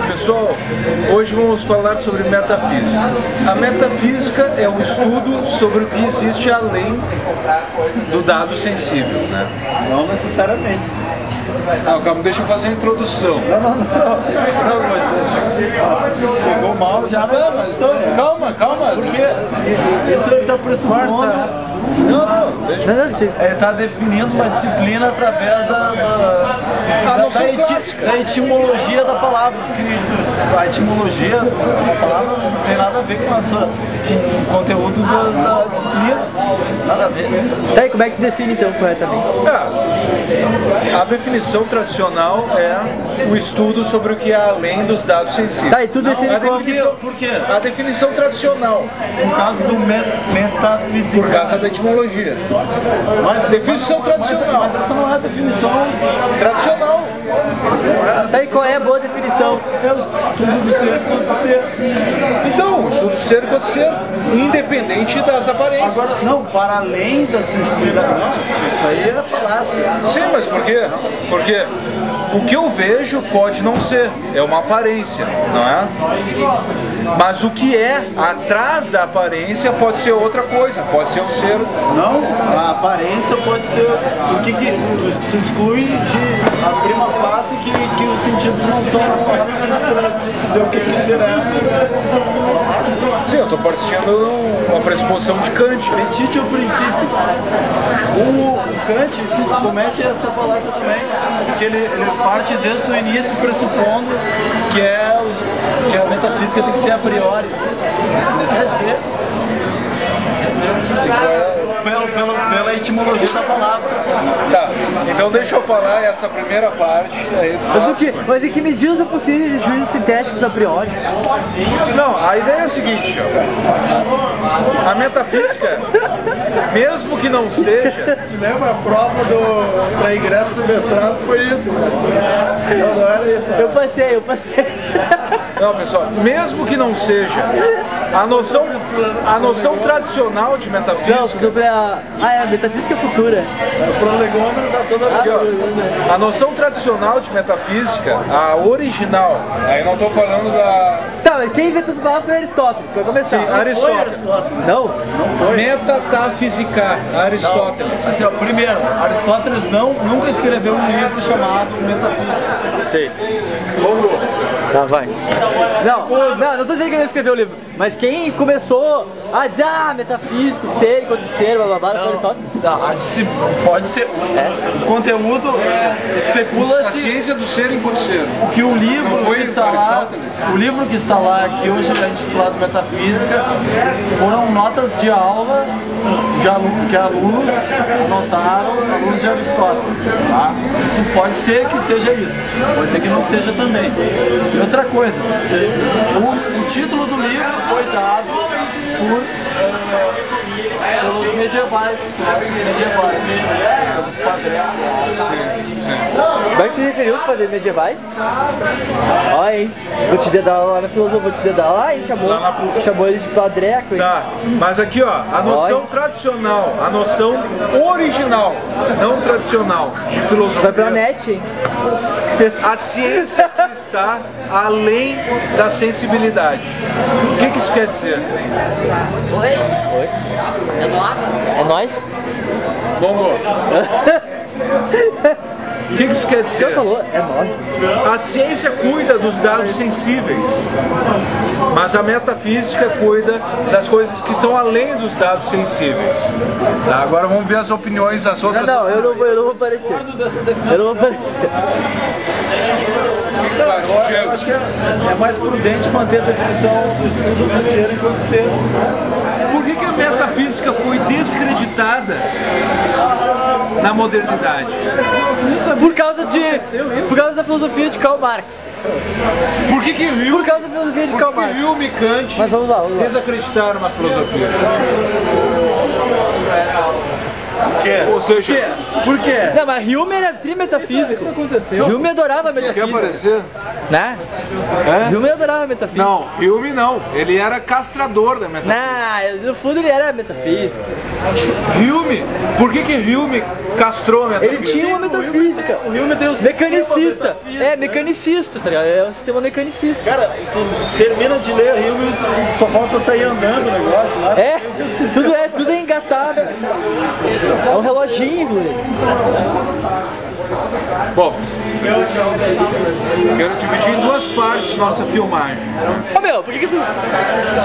Pessoal, hoje vamos falar sobre metafísica. A metafísica é um estudo sobre o que existe além do dado sensível, né? Não necessariamente. Ah, calma, deixa eu fazer a introdução. Não, mas pegou mal já na introdução, né? Calma. Porque isso ele está pressupondo. Ele está definindo uma disciplina através da etimologia da palavra. Porque a etimologia da palavra não tem nada a ver com o conteúdo da disciplina. Nada a ver. Tá, e como é que define então corretamente? A definição tradicional é o estudo sobre o que há além dos dados sensíveis. Tá, e tu define Por quê? A definição tradicional. Por causa do metafísica. Por causa da etimologia. Mas definição tradicional. Mas essa não é a definição Tradicional. Tá, e qual é a boa definição? É o estudo do ser quanto ser. Então, o estudo do ser quanto ser, independente das aparências. Agora, não, para além da sensibilidade, não. Isso aí é falácia. Sim, mas por quê? Porque o que eu vejo pode não ser, é uma aparência, não é? Mas o que é atrás da aparência pode ser outra coisa, pode ser um ser. Não, a aparência pode ser o que tu exclui de a prima facie que os sentidos não são aptos para dizer o que o ser é. Sim, eu estou partindo uma pressuposição de Kant. Petite é o princípio. O Kant comete essa falácia também, porque ele parte desde o início pressupondo que a metafísica tem que ser a priori. Quer dizer pela etimologia da palavra. Tá, então deixa eu falar essa primeira parte. Aí Mas em que medida são possíveis juízos sintéticos a priori? Não, a ideia é a seguinte, ó. A metafísica, mesmo que não seja... Te lembra a prova para ingresso do mestrado? Foi isso, né? Não era isso. Eu passei. Não, pessoal, mesmo que não seja a noção tradicional de metafísica... Não, sobre a metafísica futura. Prolegômenos a toda aqui, ó. A noção tradicional de metafísica, a original, aí não estou falando da... Tá, mas quem inventou essa palavra foi Aristóteles, pra começar. Sim, Aristóteles. Não foi. Metatafísica, Aristóteles. Assim, ó, primeiro, Aristóteles nunca escreveu um livro chamado Metafísica. Sei. Tá, vai. Não tô dizendo que ele não escreveu o livro, mas quem começou a dizer, metafísico, ser, enquanto ser, blá blá blá, foi Aristóteles? Pode ser. O conteúdo especula-se. A ciência do ser enquanto ser. Que o livro que está lá, que hoje é intitulado Metafísica, foram notas de aula que alunos anotaram, alunos de Aristóteles. Tá? Isso pode ser que seja isso, pode ser que não seja também. E outra coisa, o título do livro foi dado pelos medievais, pelos padrecos. Como é que te referiu aos padres medievais? Olha, hein? Vou te dedar lá na filosofia, vou te dedar lá e chamou eles de padreco. Tá, mas aqui ó, a noção tradicional, a noção original, não tradicional, de filosofia. Vai pra net, hein? A ciência que está além da sensibilidade. O que isso quer dizer? Oi? É nóis? Bongo. O que isso quer dizer? Você falou, é nóis. A ciência cuida dos dados sensíveis, mas a metafísica cuida das coisas que estão além dos dados sensíveis. Tá, agora vamos ver as opiniões das outras. Não, eu não vou aparecer. Eu não vou aparecer. Eu acho que é mais prudente manter a definição do estudo do ser enquanto ser. Por que a metafísica foi descreditada na modernidade? Por causa da filosofia de Karl Marx. Por que Hume? Por causa da filosofia de Karl Marx. Hume e Kant Mas vamos lá. desacreditaram na filosofia? quê? Ou seja, Por quê? Não, mas Hume era trimetafísico. Isso aconteceu. Hume adorava a quer metafísica. aparecer? Né? É? Hume adorava a metafísica. Não, Hume não. Ele era castrador da metafísica. Não, no fundo ele era metafísico. Hume? Por que Hume castrou a metafísica? Ele tinha uma metafísica. O Hume tem um Mecanicista. sistema É, mecanicista, tá ligado? É um sistema mecanicista. Cara, tu termina de ler Hume, só falta sair andando o negócio lá. É, tudo é engatado. É um reloginho, inclusive. Bom, quero dividir em duas partes nossa filmagem. Ô meu, por que tu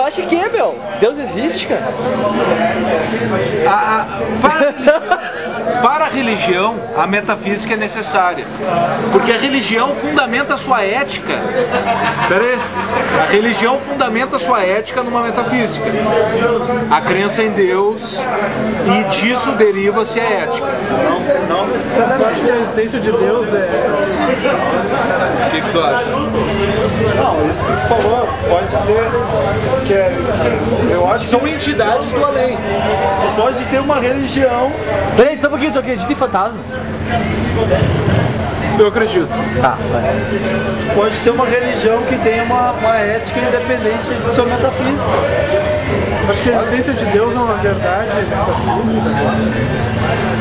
acha que é, meu? Deus existe, cara? Para a religião, a metafísica é necessária. Porque a religião fundamenta a sua ética. Pera aí. A religião fundamenta a sua ética numa metafísica. A crença em Deus, e disso deriva-se a ética. Não necessariamente. Eu acho que a existência de Deus O que tu acha? Não, isso que tu falou pode ter. Eu acho que São entidades do além. Tu pode ter uma religião. Peraí, só um pouquinho, tu acredita em fantasmas? Eu acredito. Tá, vai. Tu pode ter uma religião que tenha uma ética independente de sua metafísica. acho que a existência de Deus é uma verdade metafísica.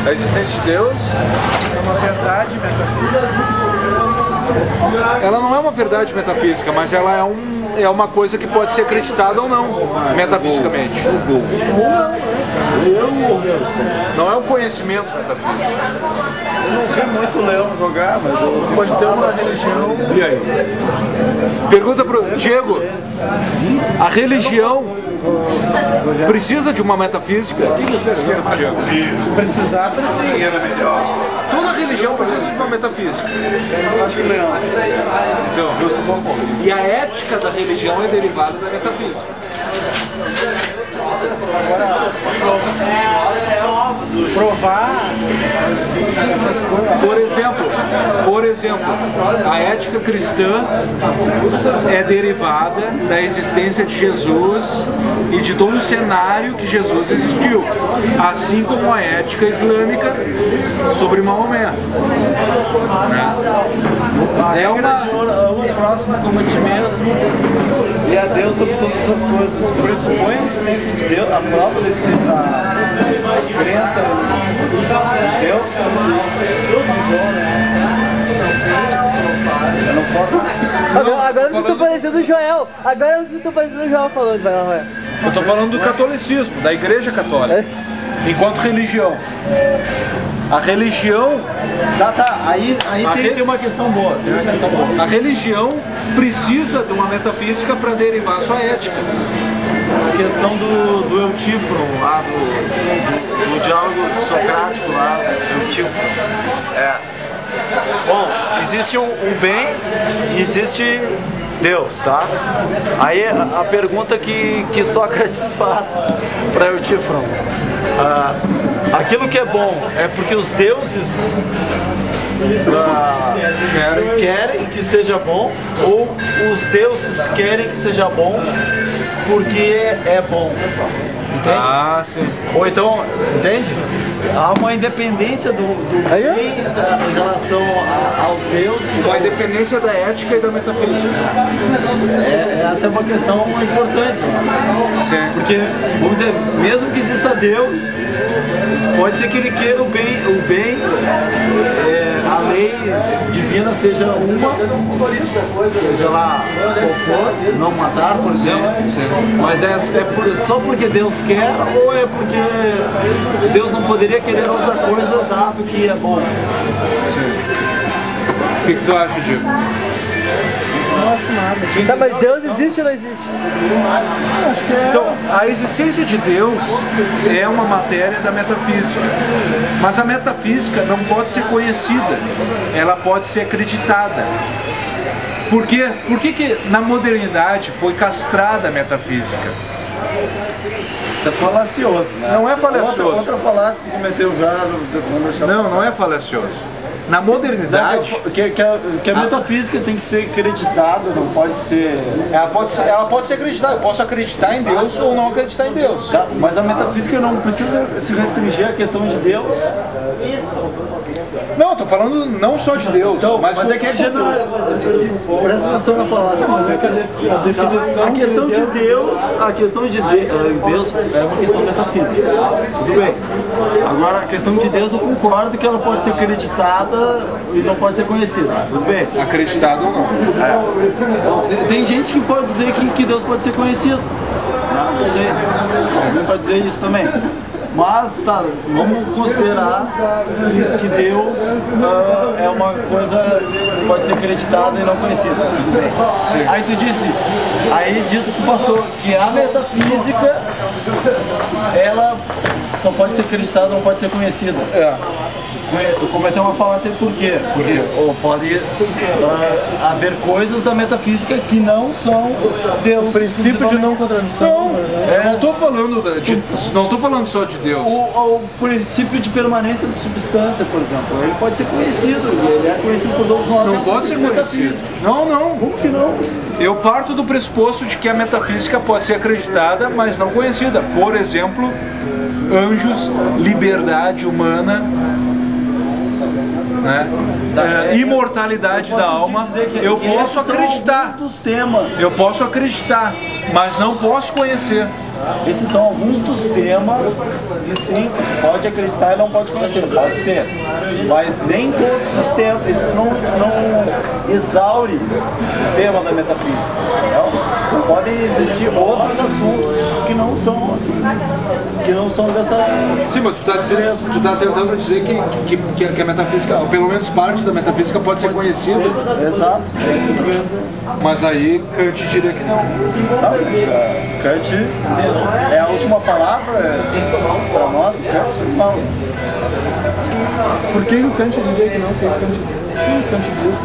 A existência de Deus, É uma verdade metafísica. ela não é uma verdade metafísica, mas ela é uma coisa que pode ser acreditada ou não, metafisicamente. Não é um conhecimento metafísico. Eu não vi muito leão jogar, mas eu Pode ter uma religião. E aí? Pergunta pro Diego, a religião precisa de uma metafísica? Precisar, precisa. Toda religião precisa de uma metafísica. acho que leão. E a ética da religião é derivada da metafísica. Provar essas coisas. Por exemplo, a ética cristã é derivada da existência de Jesus e de todo o cenário que Jesus existiu, assim como a ética islâmica sobre Maomé. Né? É uma Ama o próximo como a ti mesmo e a Deus sobre todas essas coisas. Pressupõe a existência de Deus, a prova da existência da crença em Deus. Eu não posso. Agora vocês estão parecendo o Joel. Agora vocês estão parecendo o Joel falando. Vai lá, vai. Eu estou falando do catolicismo, da Igreja Católica, enquanto religião. A religião, Tá. Aí tem uma questão boa. Tem uma questão boa. a religião precisa de uma metafísica para derivar a sua ética. A questão do Eutífron, lá do diálogo socrático lá, Eutífron. Bom, existe um bem e existe Deus, tá? Aí a pergunta que Sócrates faz para Eutífron. Aquilo que é bom é porque os deuses querem que seja bom, ou os deuses querem que seja bom porque é bom, entende? Ah, sim. Ou então, entende? Há uma independência do bem em relação aos deuses. A independência da ética e da metafísica. Essa é uma questão importante, Sim. porque, vamos dizer, mesmo que exista Deus, pode ser que ele queira o bem, a lei divina seja uma, seja lá qual for, não matar, por exemplo, mas só porque Deus quer, ou é porque Deus não poderia querer outra coisa dado que é bom? O que tu acha, Diego? Tá, mas Deus existe ou não existe? Então, a existência de Deus é uma matéria da metafísica, mas a metafísica não pode ser conhecida, ela pode ser acreditada. Por quê? Por que na modernidade foi castrada a metafísica? Isso é falacioso, né? Não é falacioso. Outra falácia que tu cometeu já. Não é falacioso. Na modernidade, Que a metafísica tem que ser acreditada, não pode ser... ela pode ser acreditada. Eu posso acreditar em Deus ou não acreditar em Deus. Tá, mas a metafísica não precisa se restringir à questão de Deus. Não, eu tô falando não só de Deus, Então, mas é que presta atenção na falácia, mas é que a definição... A questão de Deus é uma questão metafísica. Tudo bem. Agora, a questão de Deus eu concordo que ela pode ser acreditada e não pode ser conhecida. Tudo bem. acreditado ou não. Tem gente que pode dizer que Deus pode ser conhecido. Não sei. Alguém pode dizer isso também. Mas, tá, vamos considerar que Deus é uma coisa que pode ser acreditada e não conhecida. Tudo bem. Sim. Aí disso tu passou que a metafísica, ela só pode ser acreditada, não pode ser conhecida. Tu cometeu uma falácia por quê? Porque pode haver coisas da metafísica que não são Deus. O princípio de não contradição. Não, não estou falando só de Deus. O princípio de permanência de substância, por exemplo, ele pode ser conhecido, e ele é conhecido por todos nós. Não pode ser conhecido. Não. Como que não? Eu parto do pressuposto de que a metafísica pode ser acreditada, mas não conhecida. Por exemplo, anjos, liberdade humana, né? Imortalidade da alma. Eu posso acreditar. Eu posso acreditar, mas não posso conhecer. Esses são alguns dos temas que sim, pode acreditar e não pode conhecer, pode ser. Mas nem todos os temas, isso não exaure o tema da metafísica. Não? Podem existir outros assuntos que não são assim, que não são dessa... Sim, mas tu tá tentando dizer que a metafísica, ou pelo menos parte da metafísica pode ser conhecida. Exato, é isso que eu tô querendo dizer. Mas aí Kant diria que não. Tá, Kant é a última palavra para nós, Kant fala. Por que o Kant dizia que não? Sim, Kant diz,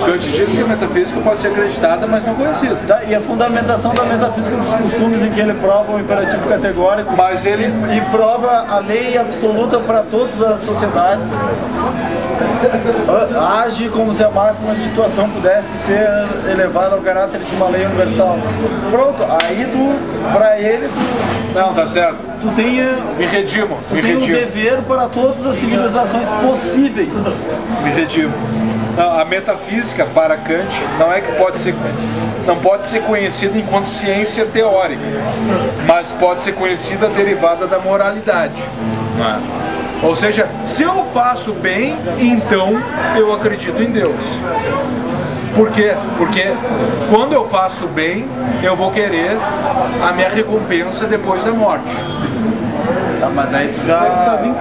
Kant diz que a metafísica pode ser acreditada, mas não conhecida. Tá, e a fundamentação da metafísica dos costumes, em que ele prova o imperativo categórico, Mas ele e prova a lei absoluta para todas as sociedades. Age como se a máxima de situação pudesse ser elevada ao caráter de uma lei universal. Pronto, aí pra ele, Não, tá certo. tu tem Me redimo. um dever para todas as civilizações possíveis. Me redimo. Não, a metafísica para Kant não pode ser conhecida enquanto ciência teórica, mas pode ser conhecida derivada da moralidade. Não é? Ou seja, se eu faço bem, então eu acredito em Deus. Por quê? Porque quando eu faço bem, eu vou querer a minha recompensa depois da morte. Tá, mas aí tu já...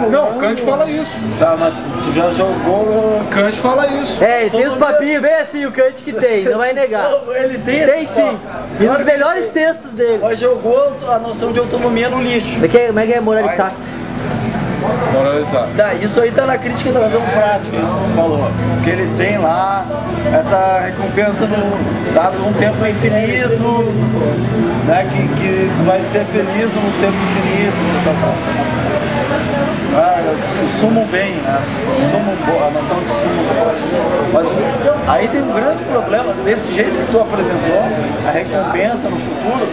Não, Kant fala isso. Tá, mas tu já jogou... Kant fala isso. Ele tem uns papinhos bem assim, o Kant que tem, não vai negar. Ele tem Tem sim. E nos melhores textos dele. Mas jogou a noção de autonomia no lixo. Como é que é moralidade? Moralidade. Tá, isso aí tá na crítica da razão prática, isso que tu falou. Porque ele tem lá essa recompensa dado num tempo infinito, né? Que tu vai ser feliz num tempo infinito, o sumo bem, a noção de sumo. Mas aí tem um grande problema, desse jeito que tu apresentou, a recompensa no futuro,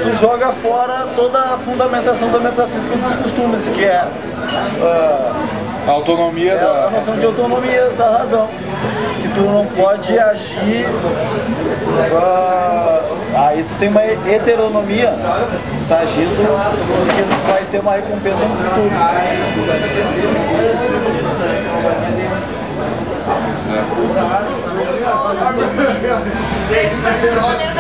tu joga fora toda a fundamentação da metafísica dos costumes, que é A autonomia da... a noção de autonomia da razão. Que tu não pode agir... aí tu tem uma heteronomia, tu tá agindo porque tu vai ter uma recompensa no futuro. Deixa eu colocar.